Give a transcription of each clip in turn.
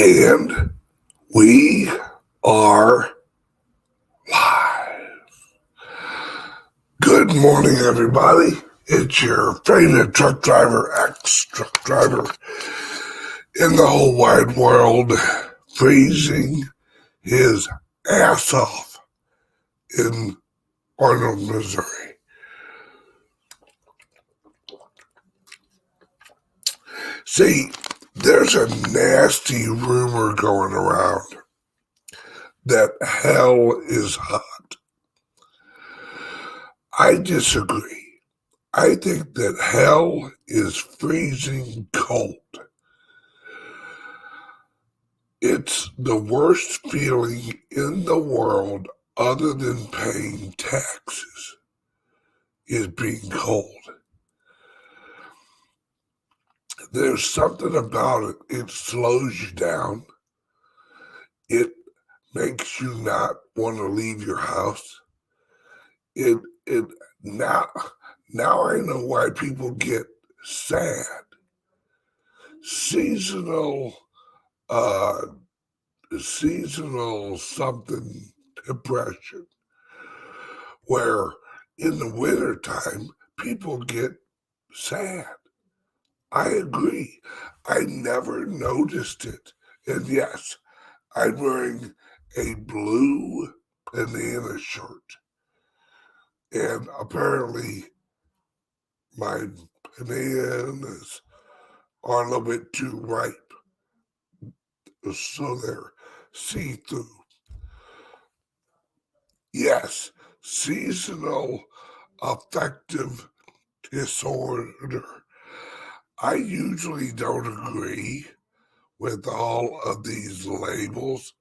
And we are live. Good morning, everybody. It's your favorite truck driver, ex-truck driver in the whole wide world, freezing his ass off in Arnold, Missouri. See, there's a nasty rumor going around that hell is hot. I disagree. I think that hell is freezing cold. It's the worst feeling in the world other than paying taxes is being cold. There's something about it. It slows you down. It makes you not want to leave your house. Now I know why people get sad. Seasonal something depression, where in the wintertime people get sad. I agree. I never noticed it. And yes, I'm wearing a blue banana shirt. And apparently my bananas are a little bit too ripe, so they're see-through. Yes, seasonal affective disorder. I usually don't agree with all of these labels,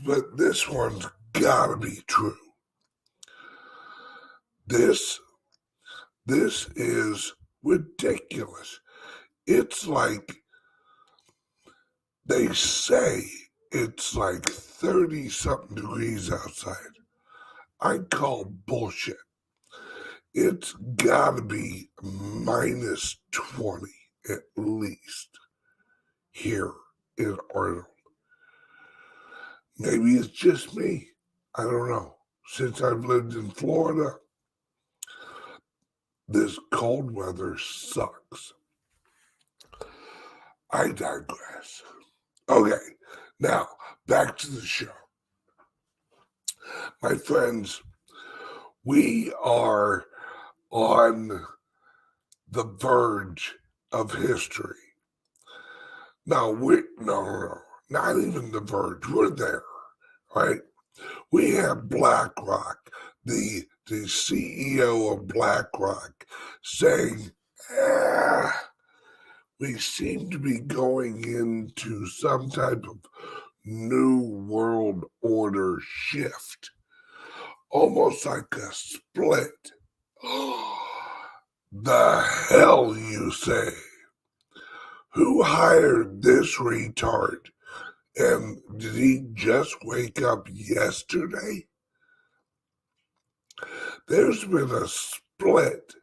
but this one's gotta be true. This is ridiculous. It's like they say it's like 30-something degrees outside. I call bullshit. It's gotta be minus 20 at least here in Arnold. Maybe it's just me. I don't know. Since I've lived in Florida, this cold weather sucks. I digress. Okay, now back to the show. My friends, we are on the verge of history. Now, no, not even the verge. We're there, right? We have BlackRock, the CEO of BlackRock, saying, we seem to be going into some type of new world order shift, almost like a split. The hell, you say? Who hired this retard? And did he just wake up yesterday? There's been a split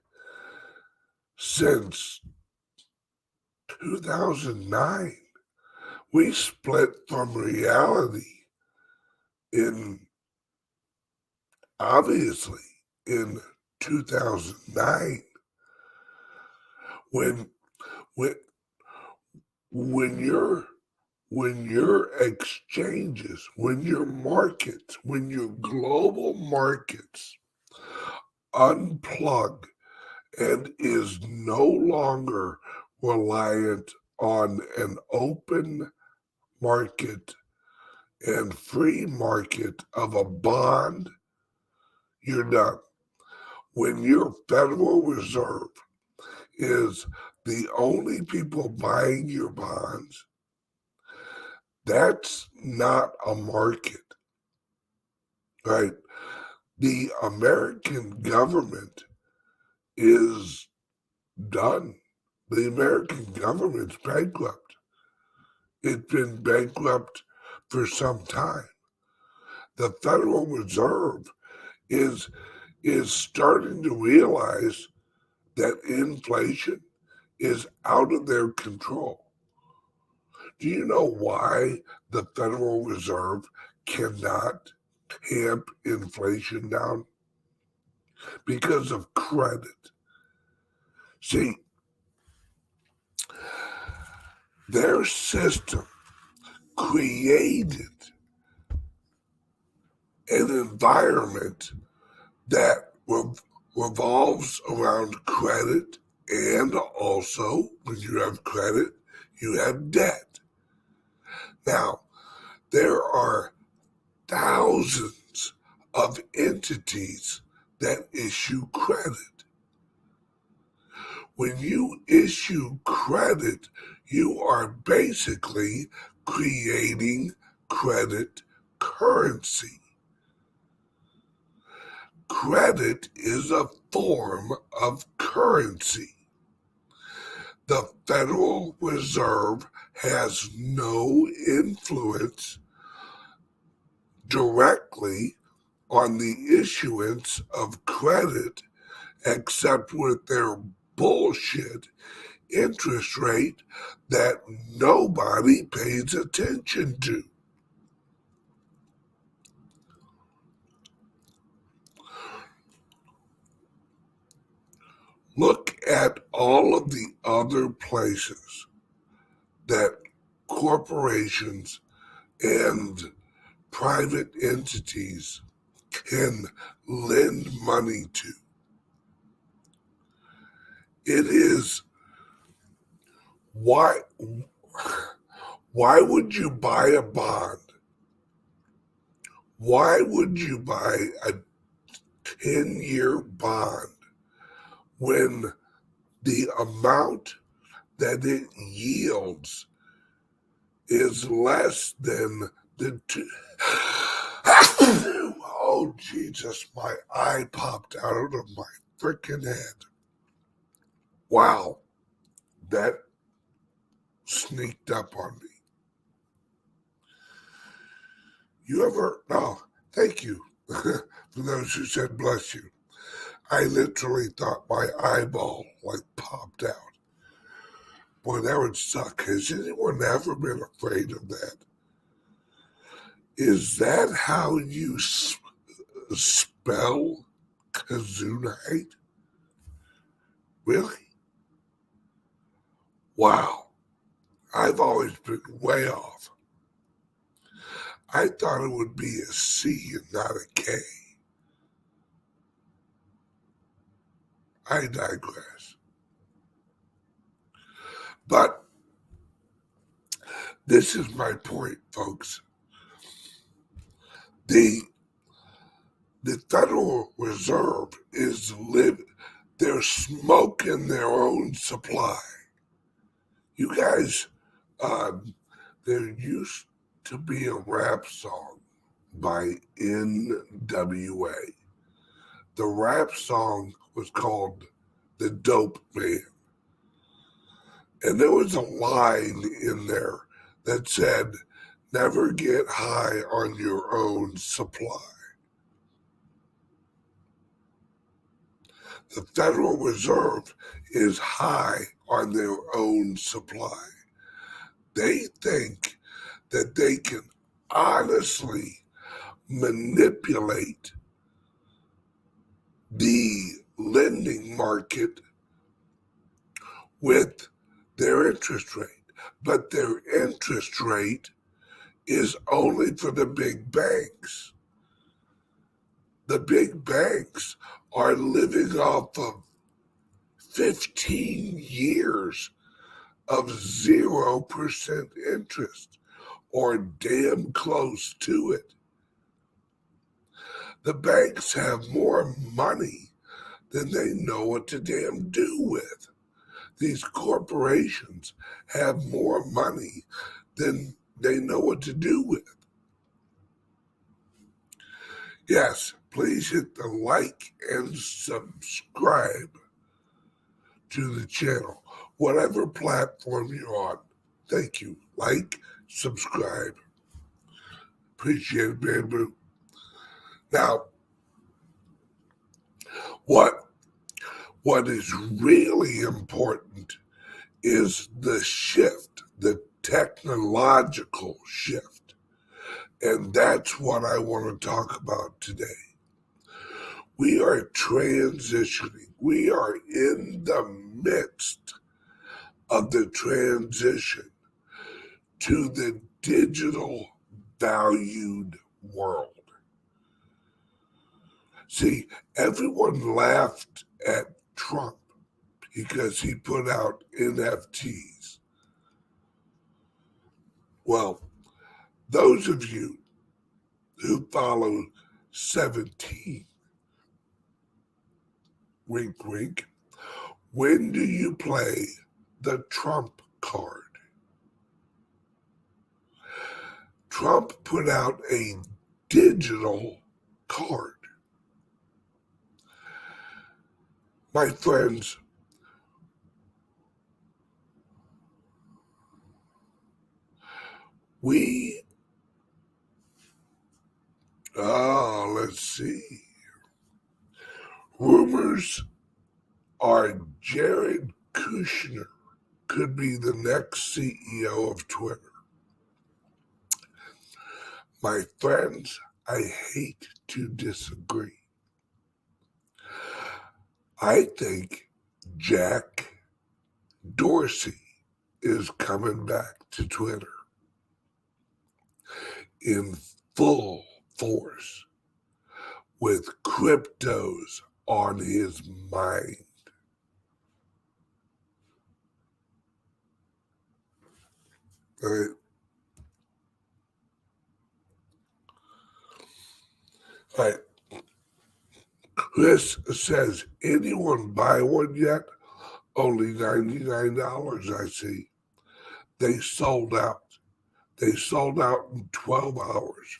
since 2009. We split from reality obviously in 2009 when your exchanges, when your markets, when your global markets unplug and is no longer reliant on an open market and free market of a bond, you're done. When your Federal Reserve is the only people buying your bonds, that's not a market, right? The American government is done. The American government's bankrupt. It's been bankrupt for some time. The Federal Reserve is starting to realize that inflation is out of their control. Do you know why the Federal Reserve cannot tamp inflation down? Because of credit. See, their system created an environment that revolves around credit, and also when you have credit, you have debt. Now, there are thousands of entities that issue credit. When you issue credit, you are basically creating credit currency. Credit is a form of currency. The Federal Reserve has no influence directly on the issuance of credit except with their bullshit interest rate that nobody pays attention to. Look at all of the other places that corporations and private entities can lend money to. It is why would you buy a bond? Why would you buy a 10-year bond when the amount that it yields is less than the two? Oh, Jesus, my eye popped out of my freaking head. Wow, that sneaked up on me. You ever, no, thank you for those who said bless you. I literally thought my eyeball popped out. Boy, that would suck. Has anyone ever been afraid of that? Is that how you spell kazunite? Really? Wow. I've always been way off. I thought it would be a C and not a K. I digress. But this is my point, folks. The Federal Reserve is they're smoking their own supply. You guys, there used to be a rap song by NWA. The rap song was called The Dope Man. And there was a line in there that said, never get high on your own supply. The Federal Reserve is high on their own supply. They think that they can honestly manipulate the lending market with their interest rate. But their interest rate is only for the big banks. The big banks are living off of 15 years of 0% interest, or damn close to it. The banks have more money than they know what to damn do with. These corporations have more money than they know what to do with. Yes, please hit the like and subscribe to the channel, whatever platform you're on. Thank you. Like, subscribe. Appreciate it, Bamboo. Now, what is really important is the shift, the technological shift. And that's what I want to talk about today. We are transitioning. We are in the midst of the transition to the digital valued world. See, everyone laughed at Trump because he put out NFTs. Well, those of you who follow 17, wink, wink, when do you play the Trump card? Trump put out a digital card. My friends, let's see. Rumors are Jared Kushner could be the next CEO of Twitter. My friends, I hate to disagree. I think Jack Dorsey is coming back to Twitter in full force with cryptos on his mind. All right. Chris says, anyone buy one yet? Only $99, I see. They sold out. They sold out in 12 hours.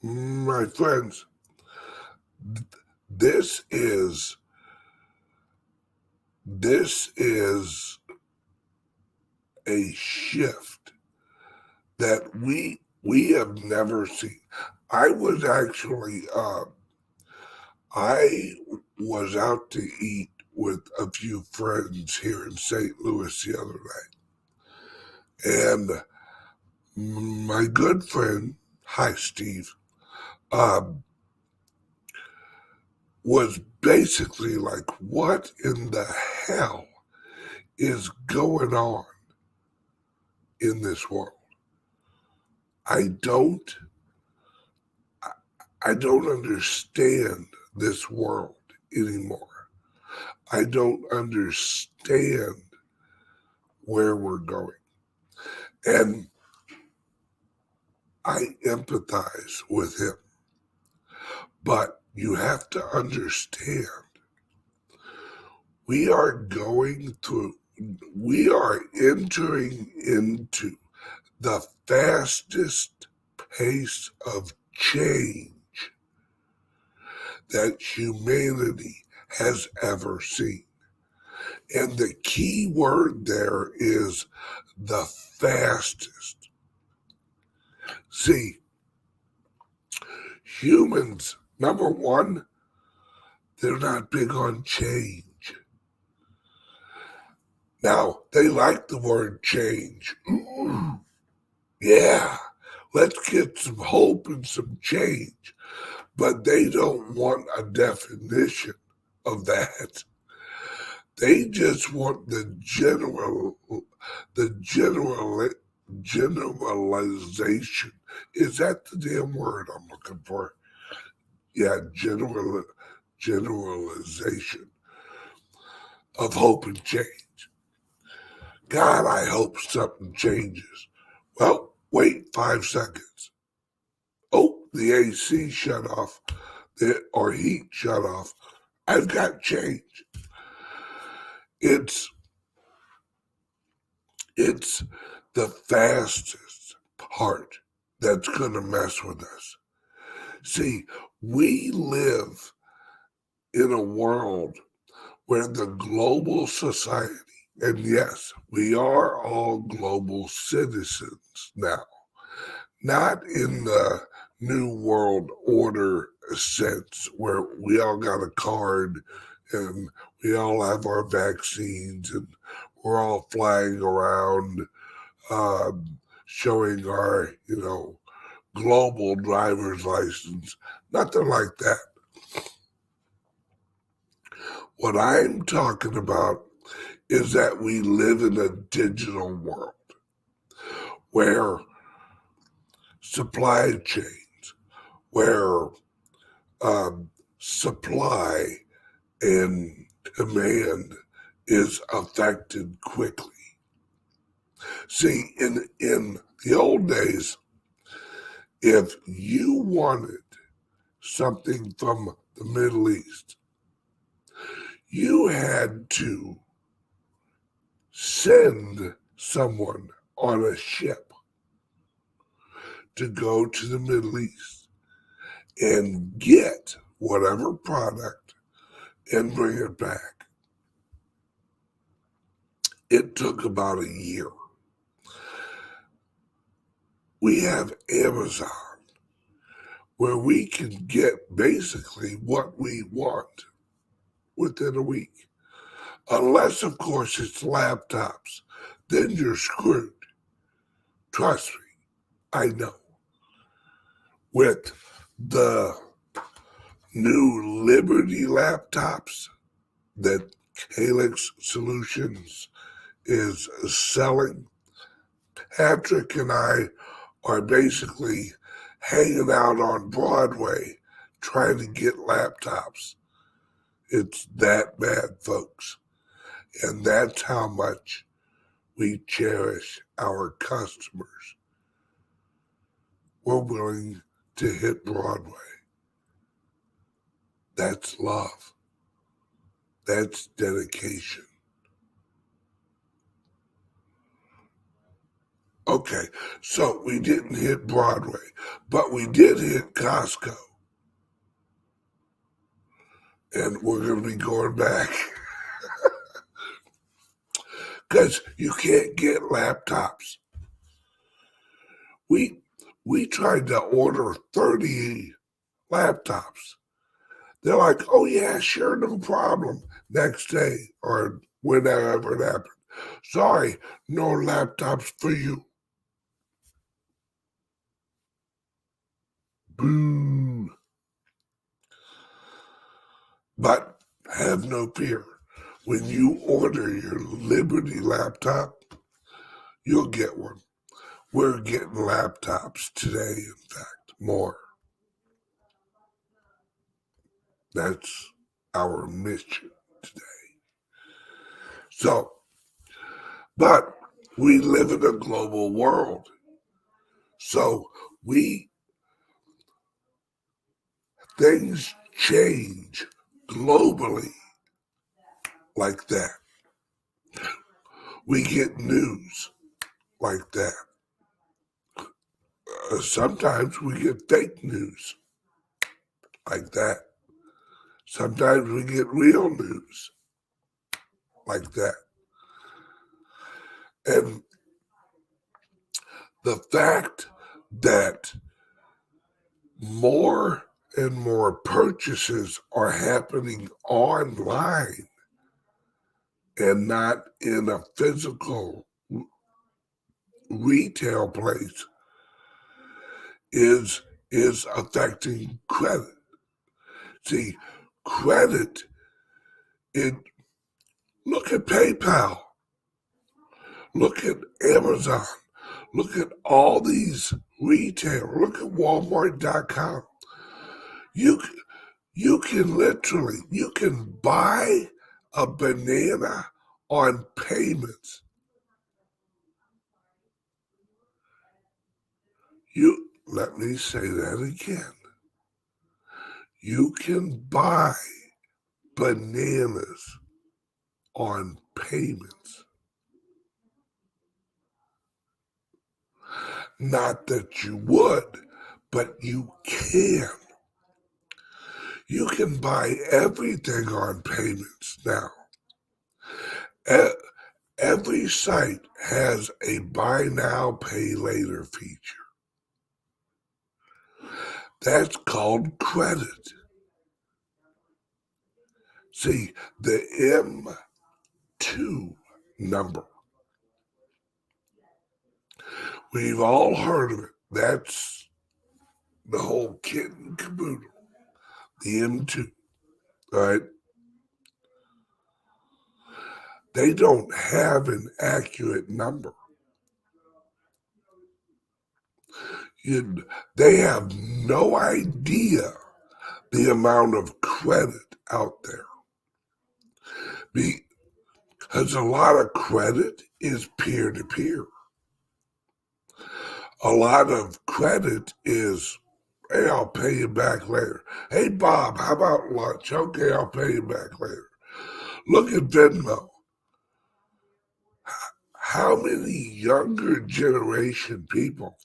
My friends, this is a shift that we have never seen. I was actually I was out to eat with a few friends here in St. Louis the other night, and my good friend, hi Steve, was basically like, what in the hell is going on in this world? I don't understand this world anymore. I don't understand where we're going. And I empathize with him. But you have to understand, we are entering into the fastest pace of change that humanity has ever seen. And the key word there is the fastest. See, humans, number one, they're not big on change. Now, they like the word change. Ooh, yeah, let's get some hope and some change. But they don't want a definition of that. They just want the generalization. Is that the damn word I'm looking for? Yeah, generalization of hope and change. God, I hope something changes. Well, wait 5 seconds. Oh, the AC shut off, or heat shut off. I've got change. It's the fastest part that's going to mess with us. See, we live in a world where the global society, and yes, we are all global citizens now, not in the New World Order sense where we all got a card and we all have our vaccines, and we're all flying around, showing our, global driver's license. Nothing like that. What I'm talking about is that we live in a digital world where supply chains, where supply and demand is affected quickly. See, in the old days, if you wanted something from the Middle East, you had to send someone on a ship to go to the Middle East and get whatever product and bring it back. It took about a year. We have Amazon, where we can get basically what we want within a week. Unless, of course, it's laptops. Then you're screwed. Trust me, I know. With the new LIBERY laptops that CALIX Solutions is selling, Patrick and I are basically hanging out on Broadway trying to get laptops. It's that bad, folks. And that's how much we cherish our customers. We're willing to hit Broadway. That's love. That's dedication. Okay, so we didn't hit Broadway, but we did hit Costco. And we're going to be going back. Because you can't get laptops. We tried to order 30 laptops. They're like, oh yeah, sure, no problem. Next day or whenever it happened. Sorry, no laptops for you. Boo. But have no fear. When you order your LIBERY laptop, you'll get one. We're getting laptops today, in fact, more. That's our mission today. So, but we live in a global world. So things change globally like that. We get news like that. Sometimes we get fake news like that. Sometimes we get real news like that. And the fact that more and more purchases are happening online and not in a physical retail place is affecting credit. See, credit, look at PayPal, look at Amazon, look at all these retail, look at Walmart.com. You can buy a banana on payments. Let me say that again. You can buy bananas on payments. Not that you would, but you can. You can buy everything on payments now. Every site has a buy now, pay later feature. That's called credit. See, the M2 number, we've all heard of it. That's the whole kit and caboodle. The M2, all right? They don't have an accurate number. They have no idea the amount of credit out there. Because a lot of credit is peer-to-peer. A lot of credit is, hey, I'll pay you back later. Hey, Bob, how about lunch? Okay, I'll pay you back later. Look at Venmo. How many younger generation people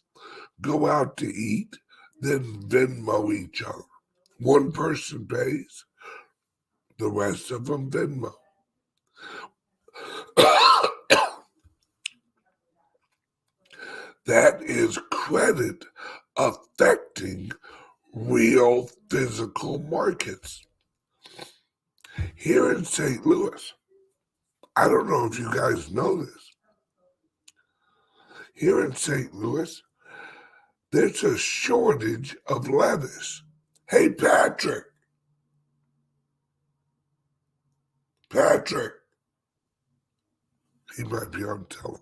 go out to eat, then Venmo each other? One person pays, the rest of them Venmo. That is credit affecting real physical markets. Here in St. Louis, I don't know if you guys know this. Here in St. Louis, there's a shortage of lettuce. Hey, Patrick. Patrick. He might be on the telephone.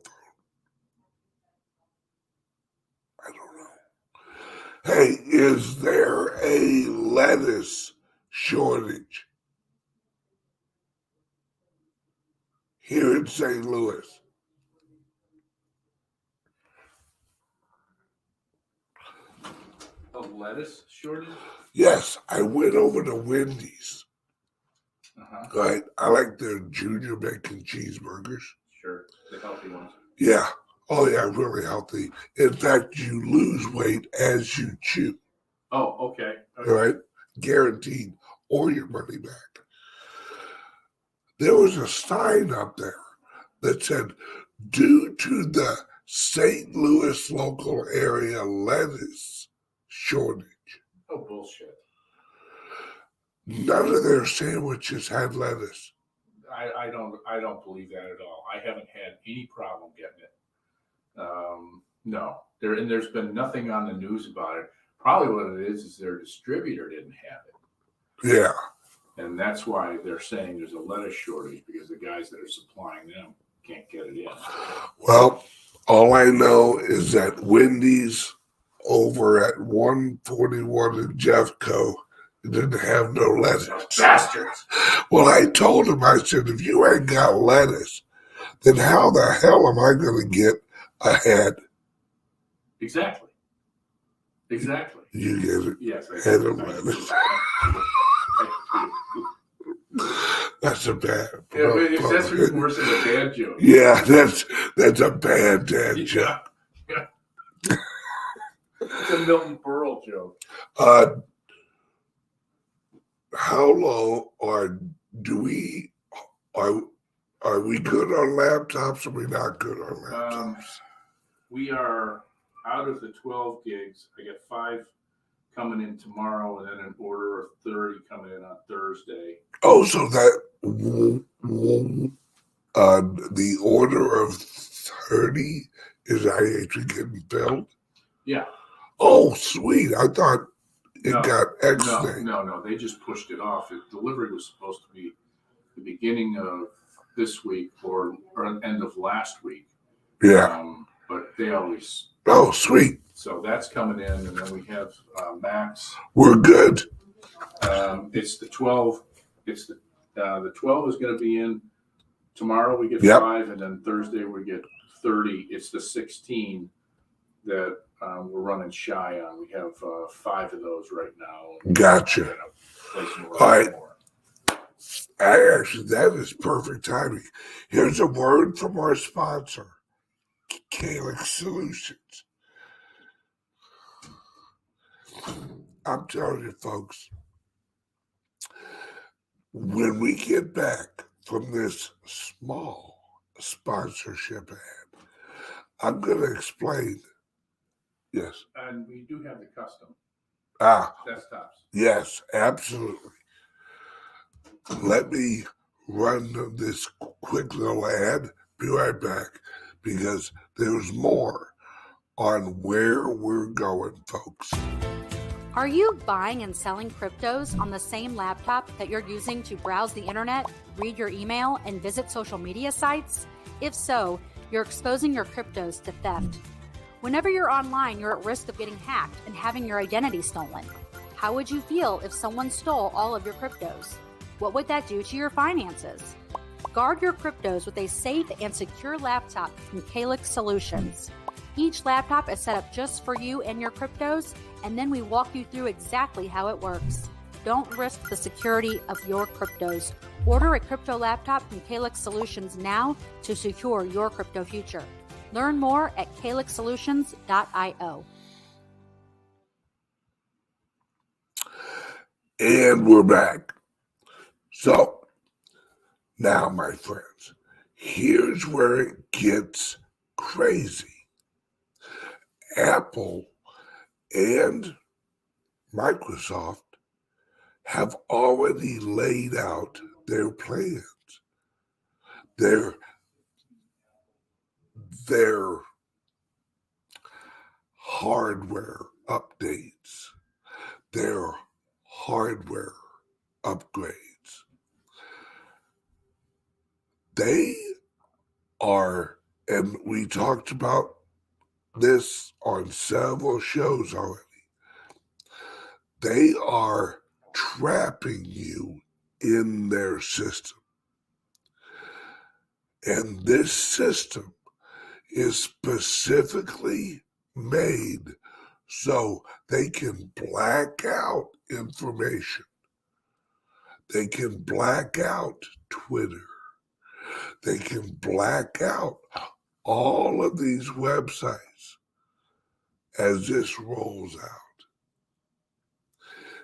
I don't know. Hey, is there a lettuce shortage here in St. Louis? A lettuce shortage? Yes, I went over to Wendy's. Uh-huh. Right? I like their junior bacon cheeseburgers. Sure, the healthy ones. Yeah. Oh, yeah, really healthy. In fact, you lose weight as you chew. Oh, okay. All right? Guaranteed, or your money back. There was a sign up there that said, due to the St. Louis local area lettuce shortage. Oh, bullshit. None of their sandwiches had lettuce. I don't believe that at all. I haven't had any problem getting it. No. There's been nothing on the news about it. Probably what it is their distributor didn't have it. Yeah. And that's why they're saying there's a lettuce shortage, because the guys that are supplying them can't get it in. Well, all I know is that Wendy's over at 141 in Jeffco didn't have no lettuce. Bastards. Well, I told him, I said, if you ain't got lettuce, then how the hell am I going to get ahead? Exactly. Exactly. You get it? Yes. Head of lettuce. That's a bad. That's worse than a dad joke. Yeah, that's a bad dad joke. Yeah. It's a Milton Berle joke. How low are we good on laptops, or are we not good on laptops? We are out of the 12 gigs. I got 5 coming in tomorrow, and then an order of 30 coming in on Thursday. Oh, so that the order of 30 is actually getting filled? Yeah. Oh, sweet. I thought it got X-Day. No. They just pushed it off. The delivery was supposed to be the beginning of this week or end of last week. Yeah. But they always... Oh, sweet. So that's coming in, and then we have Max. We're good. It's the 12. It's the 12 is going to be in tomorrow. We get 5, and then Thursday we get 30. It's the 16 that we're running shy on. We have 5 of those right now. Gotcha. All right. Actually, that is perfect timing. Here's a word from our sponsor, CALIX Solutions. I'm telling you, folks, when we get back from this small sponsorship ad, I'm going to explain. Yes. And we do have the custom desktops. Yes, absolutely. let me run this quick little ad. Be right back, because there's more on where we're going, folks. Are you buying and selling cryptos on the same laptop that you're using to browse the internet, read your email, and visit social media sites? If so, you're exposing your cryptos to theft. Whenever you're online, you're at risk of getting hacked and having your identity stolen. How would you feel if someone stole all of your cryptos? What would that do to your finances? Guard your cryptos with a safe and secure laptop from CALIX Solutions. Each laptop is set up just for you and your cryptos, and then we walk you through exactly how it works. Don't risk the security of your cryptos. Order a crypto laptop from CALIX Solutions now to secure your crypto future. Learn more at calixsolutions.io. And we're back. So, now, my friends, here's where it gets crazy. Apple and Microsoft have already laid out their plans, their hardware updates, their hardware upgrades. They are, and we talked about this on several shows already, they are trapping you in their system. And this system is specifically made so they can black out information. They can black out Twitter. They can black out all of these websites as this rolls out.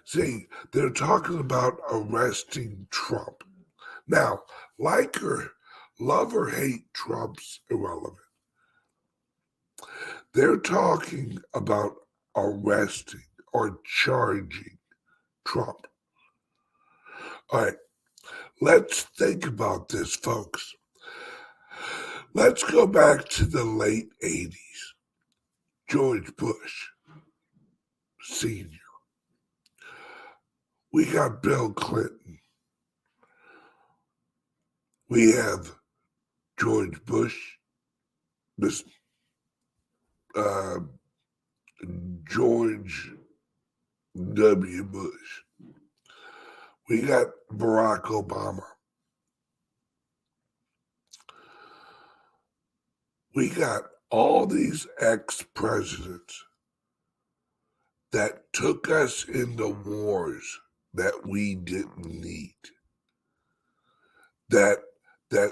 See, they're talking about arresting Trump. Now, like or love or hate Trump's irrelevant. They're talking about arresting or charging Trump. All right, let's think about this, folks. Let's go back to the late 80s. George Bush Sr. We got Bill Clinton. We have George Bush, George W. Bush. We got Barack Obama. We got all these ex-presidents that took us into wars that we didn't need, that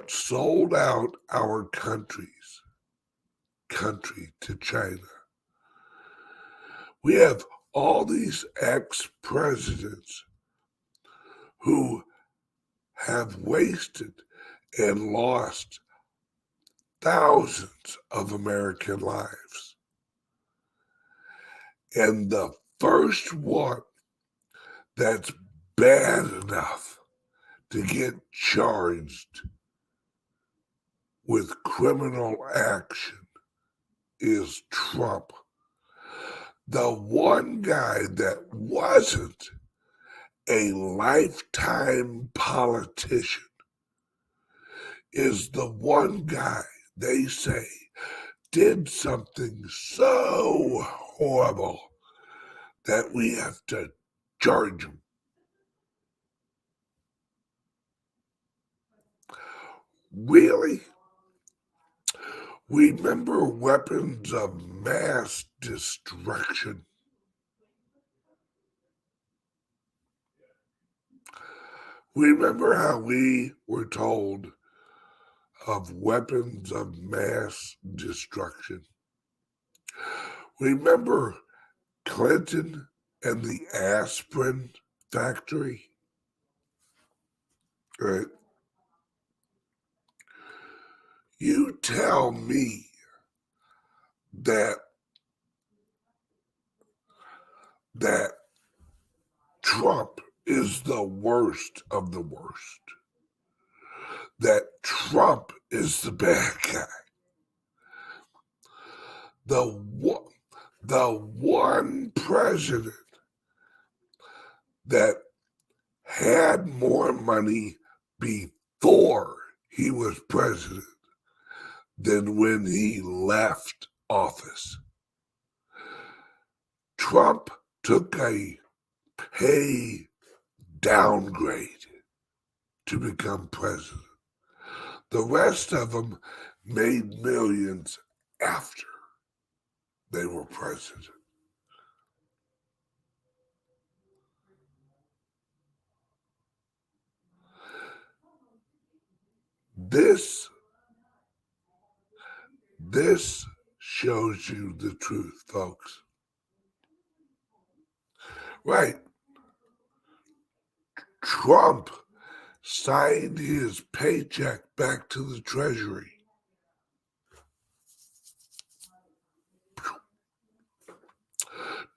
sold out our country to China. We have all these ex-presidents who have wasted and lost thousands of American lives. And the first one that's bad enough to get charged with criminal action is Trump. The one guy that wasn't a lifetime politician is the one guy they say did something so horrible that we have to charge him. Really? Remember weapons of mass destruction? Remember how we were told of weapons of mass destruction? Remember Clinton and the aspirin factory? Right? You tell me that Trump is the worst of the worst. That Trump is the bad guy. The one president that had more money before he was president than when he left office. Trump took a pay downgrade to become president. The rest of them made millions after they were president. This shows you the truth, folks. Right. Trump signed his paycheck back to the Treasury.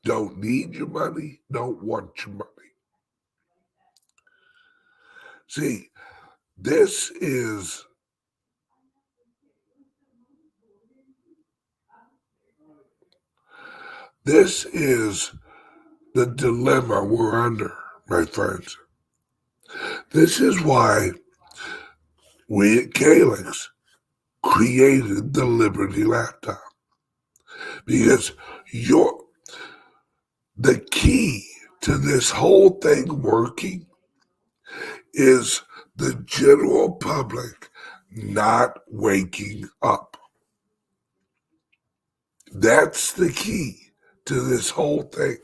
Don't need your money, don't want your money. See, this is the dilemma we're under, my friends. This is why we at CALIX created the Liberty laptop. Because the key to this whole thing working is the general public not waking up. That's the key to this whole thing.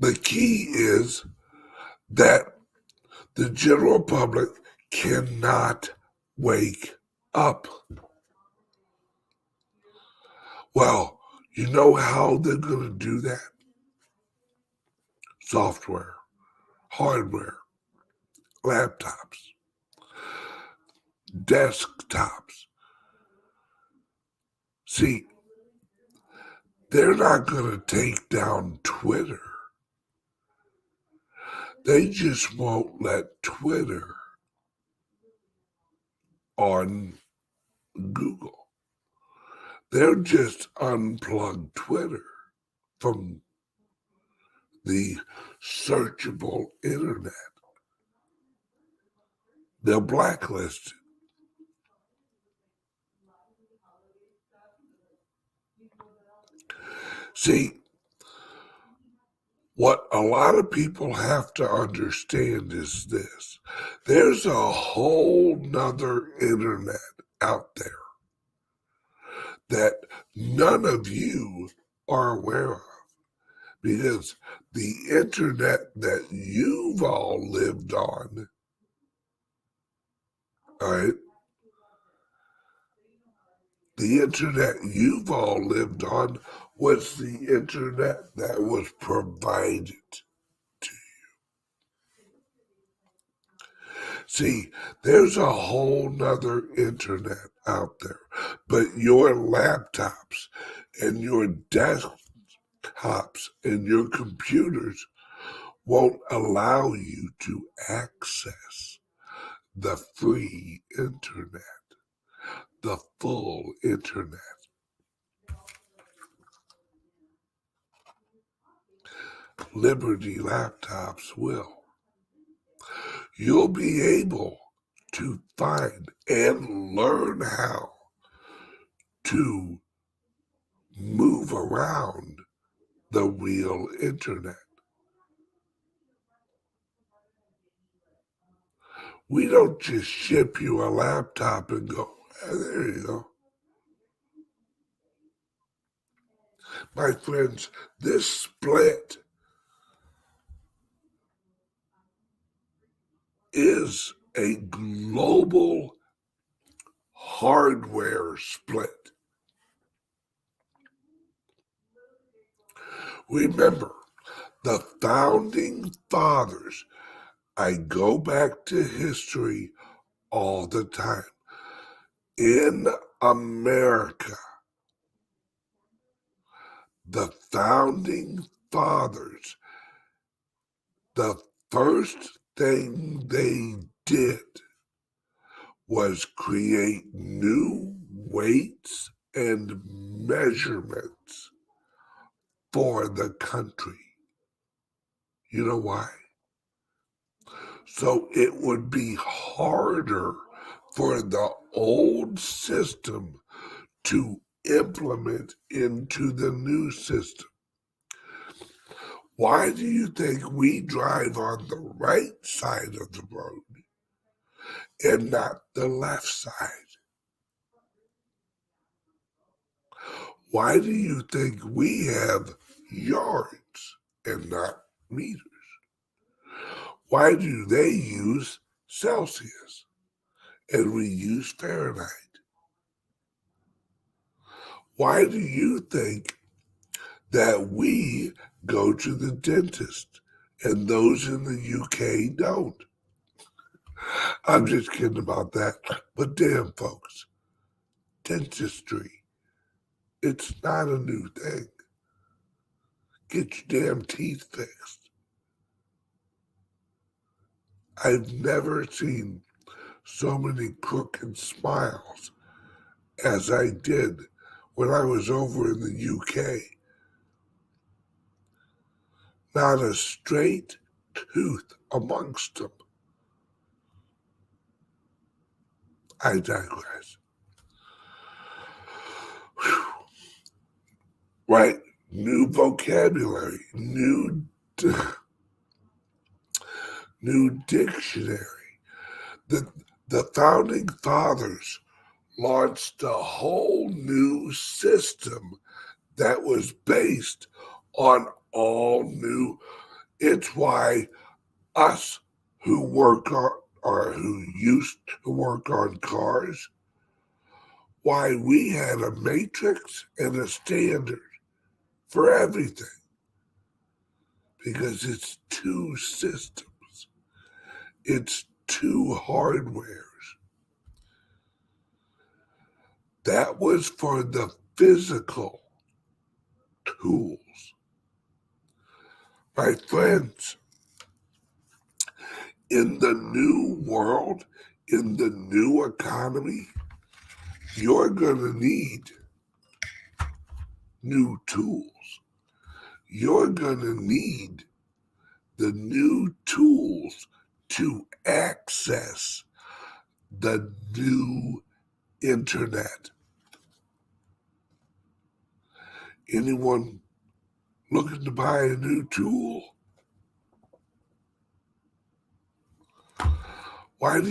The key is that the general public cannot wake up. Well, you know how they're going to do that? Software, hardware, laptops, desktops. See, they're not going to take down Twitter. They just won't let Twitter on Google. They'll just unplug Twitter from the searchable internet. They'll blacklist it. See, what a lot of people have to understand is this. There's a whole nother internet out there that none of you are aware of. Because the internet that you've all lived on, all right, the internet you've all lived on was the internet that was provided to you. See, there's a whole nother internet out there, but your laptops and your desktops and your computers won't allow you to access the free internet, the full internet. Liberty laptops will. You'll be able to find and learn how to move around the real internet. We don't just ship you a laptop and go, there you go. My friends, this split is a global hardware split. Remember, the founding fathers, I go back to history all the time. In America, The founding fathers, the first thing they did was create new weights and measurements for the country. You know why? So it would be harder for the old system to implement into the new system. Why do you think we drive on the right side of the road and not the left side? Why do you think we have yards and not meters? Why do they use Celsius and we use Fahrenheit? Why do you think that we go to the dentist and those in the UK don't? I'm just kidding about that. But damn, folks, dentistry, it's not a new thing. Get your damn teeth fixed. I've never seen so many crooked smiles as I did when I was over in the UK. Not a straight tooth amongst them. I digress. Whew. Right? New vocabulary, new dictionary. The founding fathers launched a whole new system that was based on all new. It's why us who work on, or who used to work on cars, why we had a matrix and a standard for everything. Because it's two systems. It's two hardwares. That was for the physical tools. My friends, in the new world, in the new economy, you're going to need new tools. You're going to need the new tools to access the new internet. Anyone looking to buy a new tool? Why do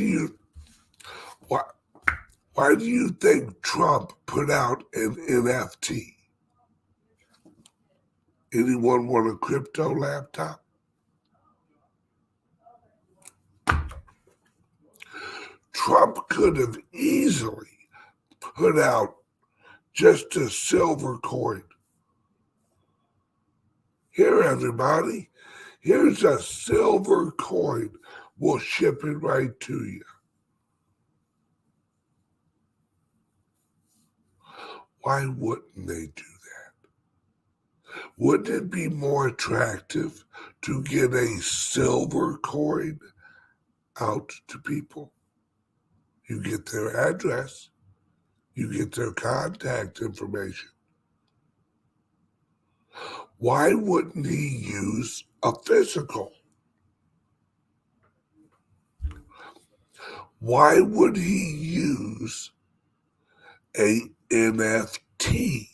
you think Trump put out an NFT? Anyone want a crypto laptop? Trump could have easily put out just a silver coin. Here, everybody, here's a silver coin. We'll ship it right to you. Why wouldn't they do that? Wouldn't it be more attractive to get a silver coin out to people? You get their address. You get their contact information. Why wouldn't he use a physical? Why would he use a NFT?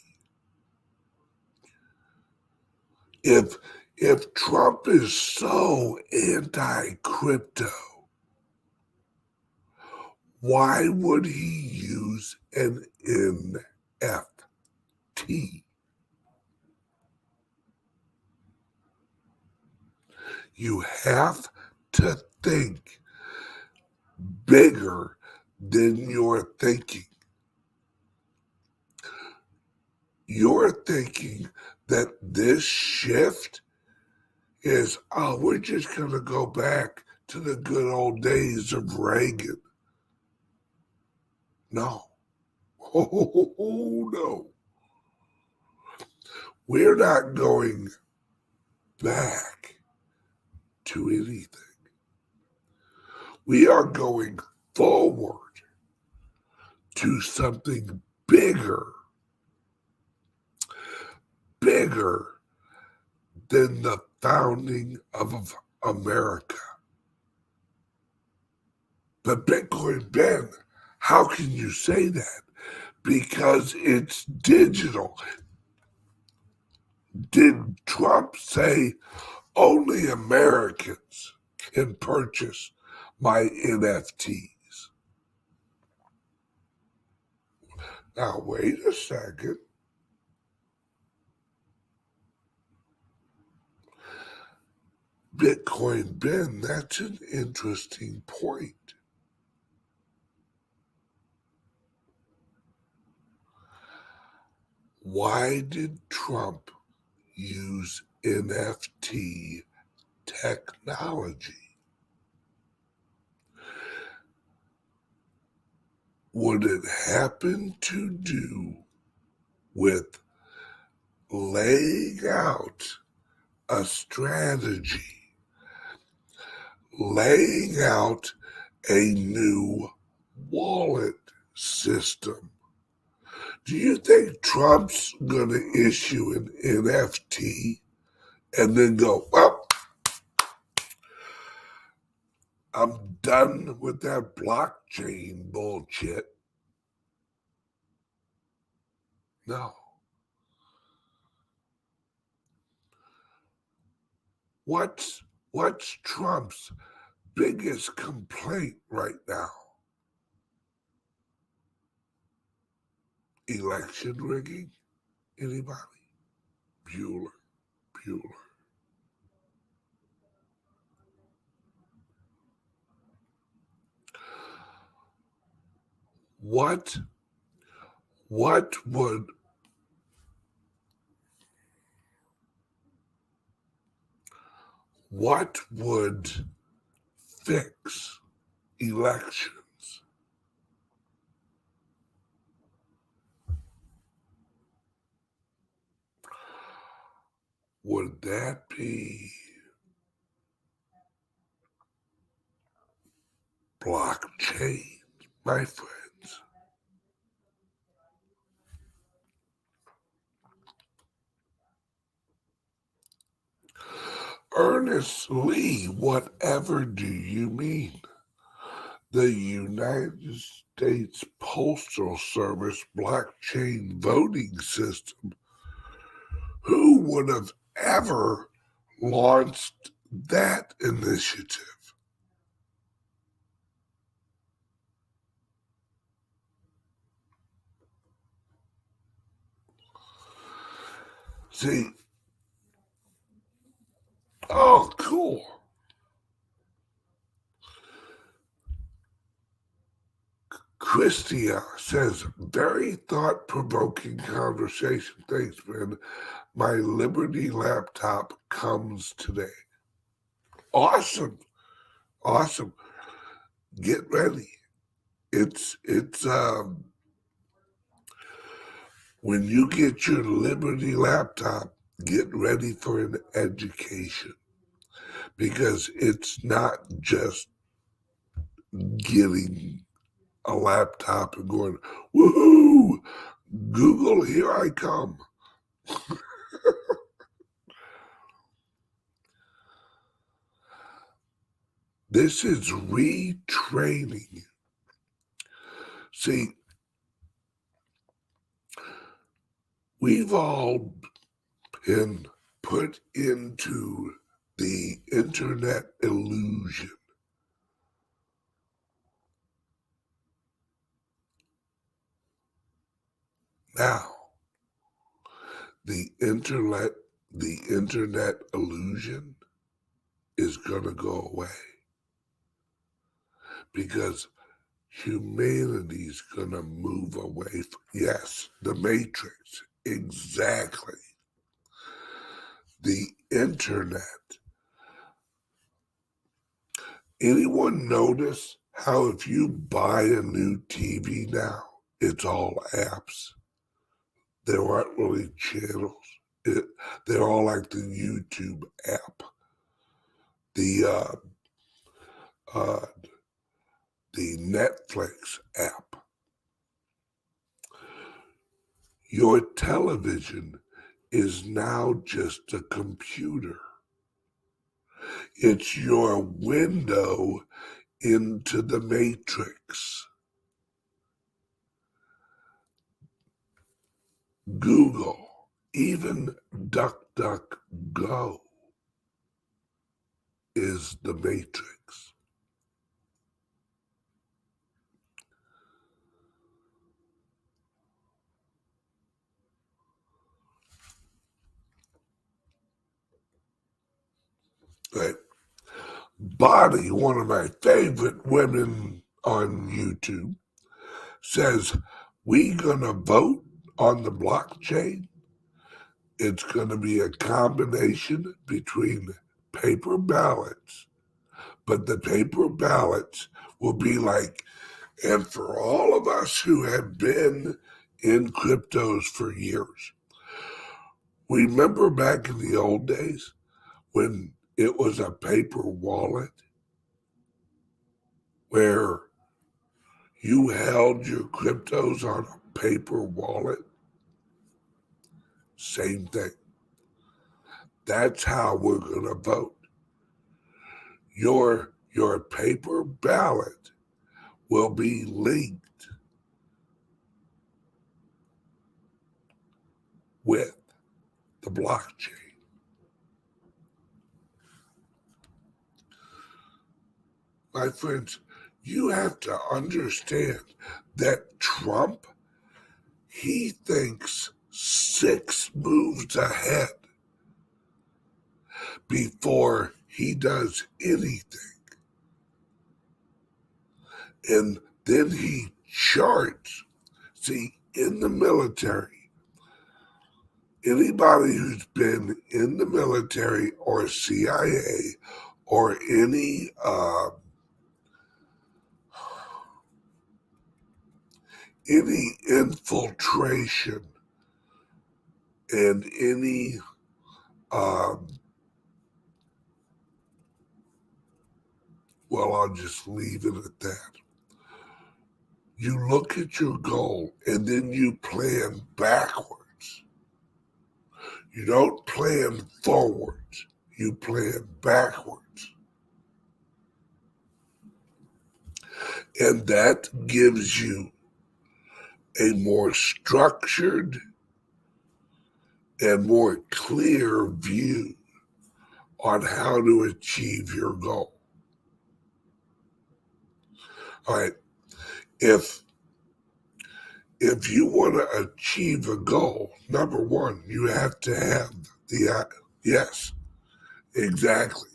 If Trump is so anti-crypto, why would he use an NFT? You have to think bigger than you're thinking. You're thinking that this shift is, oh, we're just going to go back to the good old days of Reagan. No. Oh, no. We're not going back to anything. We are going forward to something bigger than the founding of America. But Bitcoin, Ben, how can you say that? Because it's digital. Did Trump say only Americans can purchase my NFTs? Now, wait a second. Bitcoin Ben, that's an interesting point. Why did Trump use NFT technology? Would it happen to do with laying out a strategy, laying out a new wallet system? Do you think Trump's going to issue an NFT and then go, well, I'm done with that blockchain bullshit? No. What's Trump's biggest complaint right now? Election rigging? Anybody? Bueller. What would fix elections? Would that be blockchain, my friends? Ernest Lee, whatever do you mean? The United States Postal Service blockchain voting system. Who would have ever launched that initiative? See, oh, cool. Christia says, very thought-provoking conversation. Thanks, man. My Liberty laptop comes today. Awesome. Get ready. It's when you get your Liberty laptop, get ready for an education, because it's not just getting a laptop and going, woohoo, Google, here I come. This is retraining. See, we've all been put into the internet illusion. Now, the internet illusion is going to go away, because humanity's going to move away from, yes, the Matrix, exactly. The internet. Anyone notice how if you buy a new TV now, it's all apps? There aren't really channels. They're all like the YouTube app, the Netflix app. Your television is now just a computer. It's your window into the matrix. Google, even DuckDuckGo is the matrix. Right? Bonnie, one of my favorite women on YouTube, says, we gonna vote on the blockchain. It's gonna be a combination between paper ballots, but the paper ballots will be like, and for all of us who have been in cryptos for years, remember back in the old days when it was a paper wallet where you held your cryptos on a paper wallet? Same thing. That's how we're going to vote. Your paper ballot will be linked with the blockchain. My friends, you have to understand that Trump, he thinks 6 moves ahead before he does anything. And then he charts. See, in the military, anybody who's been in the military or CIA or any infiltration and any well, I'll just leave it at that. You look at your goal and then you plan backwards. You don't plan forwards, you plan backwards. And that gives you a more structured and more clear view on how to achieve your goal. All right. If you want to achieve a goal, number one, you have to have the yes, exactly.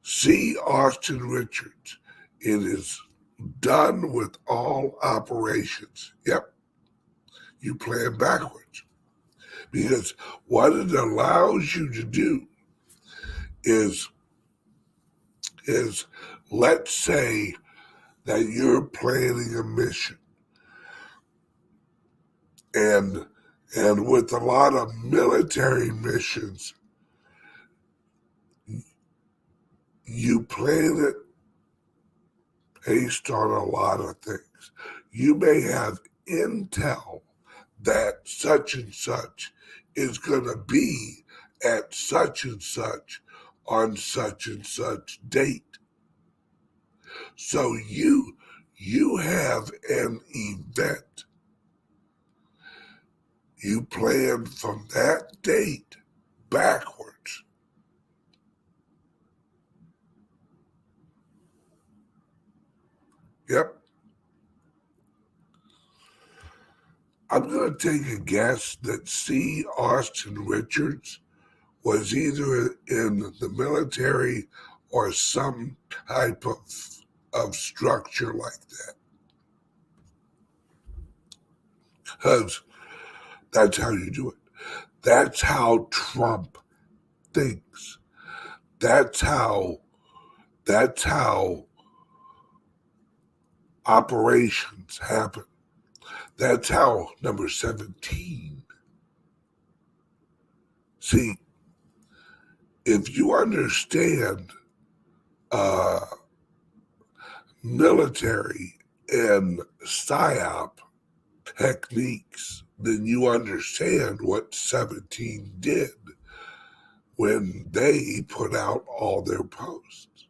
See Austin Richards. It is done with all operations. Yep. You plan backwards. Because what it allows you to do is let's say that you're planning a mission. And with a lot of military missions, you plan it based on a lot of things. You may have intel that such and such is going to be at such and such on such and such date. So you have an event. You plan from that date backwards. Yep. I'm going to take a guess that C. Austin Richards was either in the military or some type of structure like that. Because that's how you do it. That's how Trump thinks. That's how operations happen. That's how number 17 See, if you understand military and PSYOP techniques, then you understand what 17 did when they put out all their posts.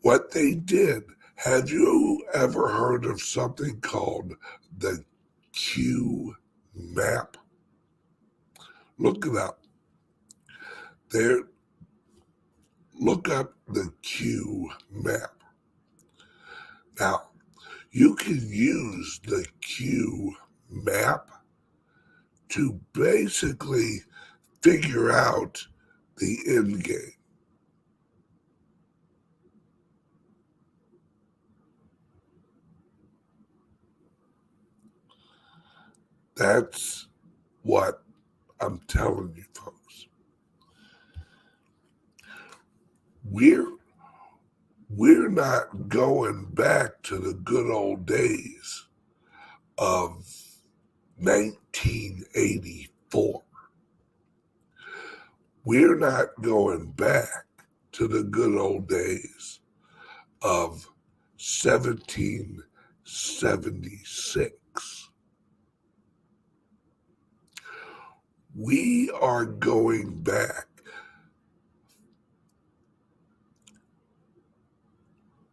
What they did, have you ever heard of something called the Q map? Look it up. Look up the Q map. Now, you can use the Q map to basically figure out the end game. That's what I'm telling you, folks. We're not going back to the good old days of 1984. We're not going back to the good old days of 1776. We are going back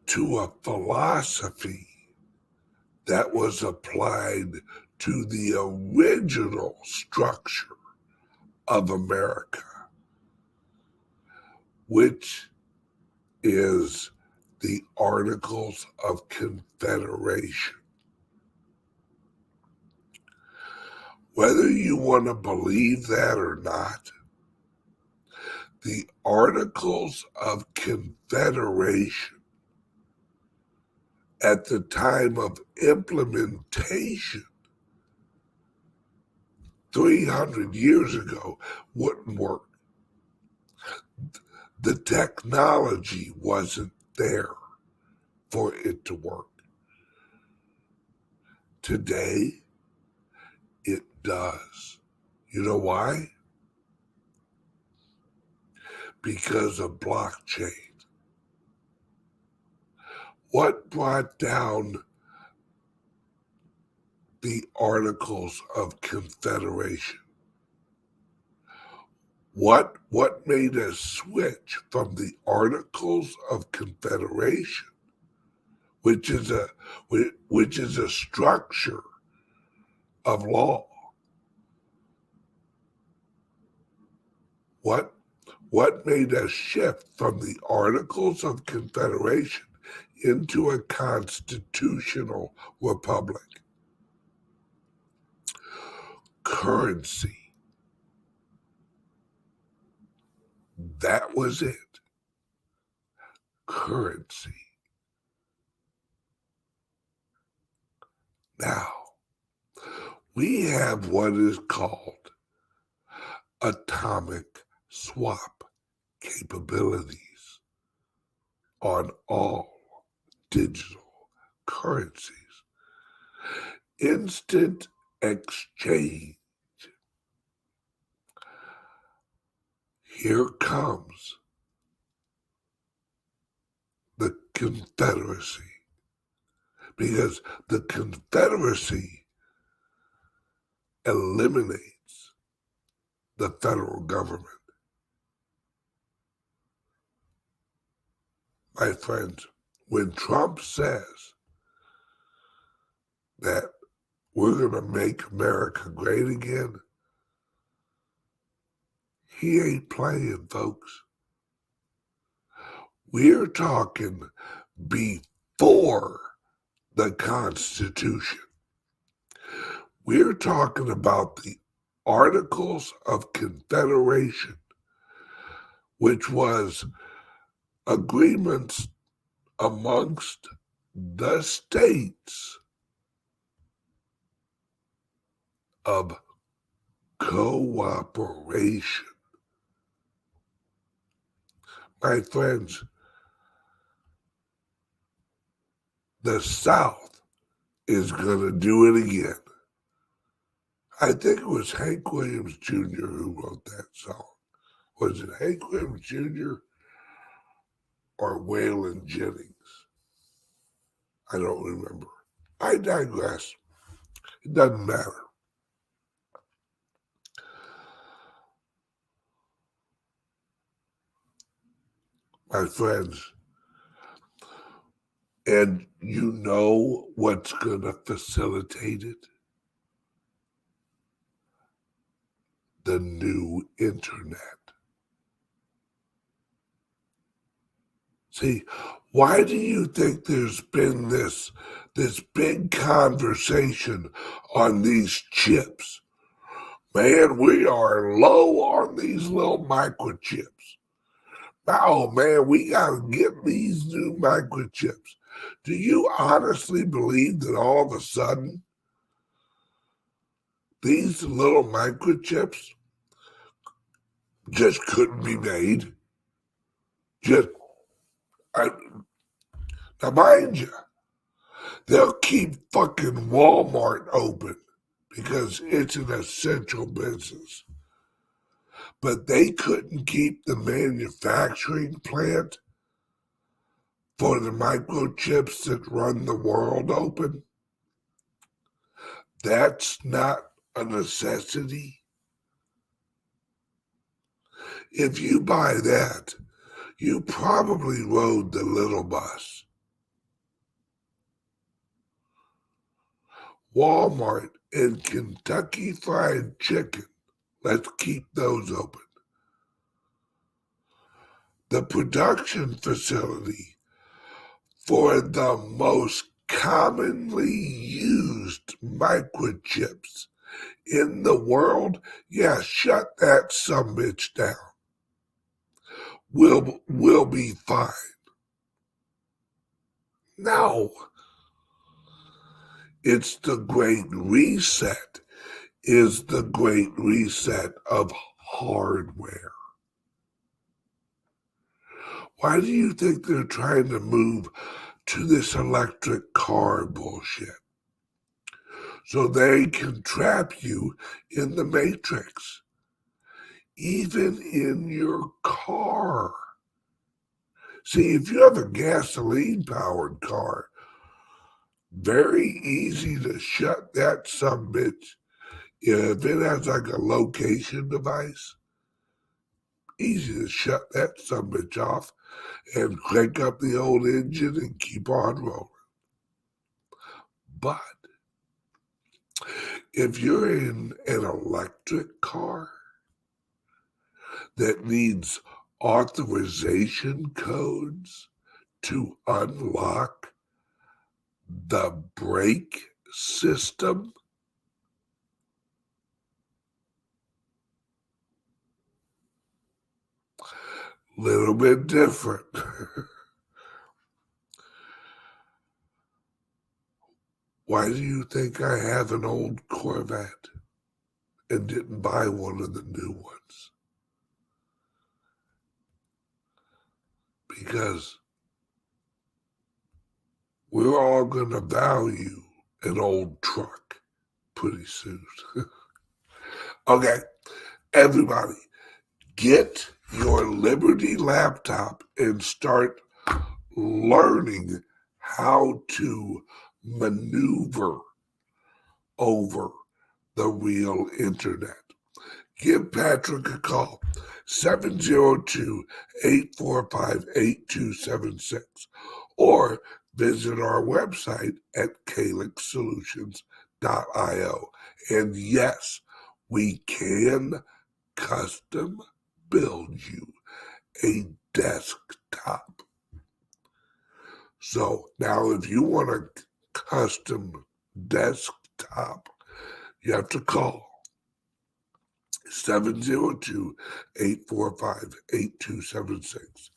to a philosophy that was applied to the original structure of America, which is the Articles of Confederation. Whether you want to believe that or not, the Articles of Confederation at the time of implementation 300 years ago wouldn't work. The technology wasn't there for it to work. Today, it does. You know why? Because of blockchain. What brought down the Articles of Confederation? What made us switch from the Articles of Confederation, which is a structure of law? What made us shift from the Articles of Confederation into a constitutional republic? Currency. That was it. Currency. Now, we have what is called atomic swap capabilities on all digital currencies. Instant exchange. Here comes the Confederacy, because the Confederacy eliminates the federal government. My friends, when Trump says that we're going to make America great again, he ain't playing, folks. We're talking before the Constitution. We're talking about the Articles of Confederation, which was agreements amongst the states of cooperation. My friends, the South is going to do it again. I think it was Hank Williams Jr. who wrote that song. Was it Hank Williams Jr. or Waylon Jennings? I don't remember. I digress. It doesn't matter. My friends, and you know what's going to facilitate it? The new internet. See, why do you think there's been this big conversation on these chips? Man, we are low on these little microchips. Oh man, we gotta get these new microchips. Do you honestly believe that all of a sudden these little microchips just couldn't be made? Now mind you, they'll keep fucking Walmart open because it's an essential business. But they couldn't keep the manufacturing plant for the microchips that run the world open. That's not a necessity. If you buy that, you probably rode the little bus. Walmart and Kentucky Fried Chicken, let's keep those open. The production facility for the most commonly used microchips in the world, yeah, shut that sumbitch down. We'll be fine. No. It's the Great Reset, is the Great Reset of hardware. Why do you think they're trying to move to this electric car bullshit? So they can trap you in the matrix, even in your car. See, if you have a gasoline-powered car, very easy to shut that sumbitch. If it has like a location device, easy to shut that sumbitch off and crank up the old engine and keep on rolling. But if you're in an electric car that needs authorization codes to unlock the brake system, little bit different. Why do you think I have an old Corvette and didn't buy one of the new ones? Because we're all going to value an old truck pretty soon. Okay, everybody, get your Liberty laptop and start learning how to maneuver over the real internet. Give Patrick a call, 702-845-8276, or visit our website at calixsolutions.io. And yes, we can custom build you a desktop. So now if you want a custom desktop, you have to call 702-845-8276.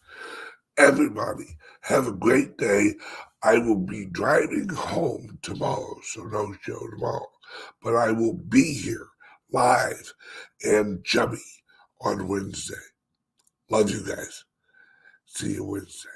Everybody, have a great day. I will be driving home tomorrow, so no show tomorrow. But I will be here live and chubby on Wednesday. Love you guys. See you Wednesday.